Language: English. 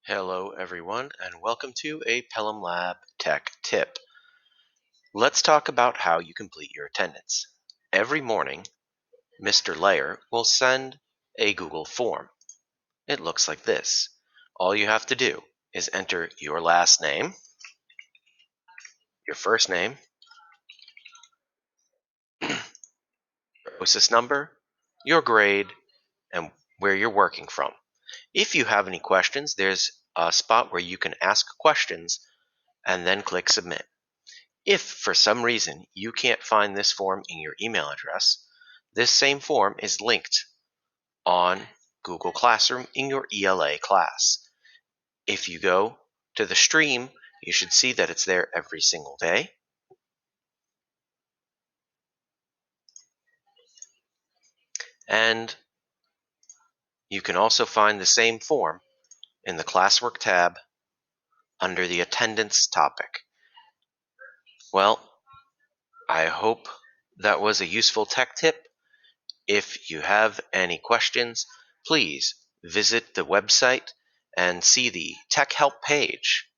Hello everyone and welcome to a Pelham Lab Tech Tip. Let's talk about how you complete your attendance. Every morning, Mr. Layer will send a Google form. It looks like this. All you have to do is enter your last name, your first name, your OSIS number, your grade, and where you're working from. If you have any questions, there's a spot where you can ask questions and then click Submit. If for some reason you can't find this form in your email address, this same form is linked on Google Classroom in your ELA class. If you go to the stream, you should see that it's there every single day. And you can also find the same form in the Classwork tab under the Attendance topic. Well, I hope that was a useful tech tip. If you have any questions, please visit the website and see the Tech Help page.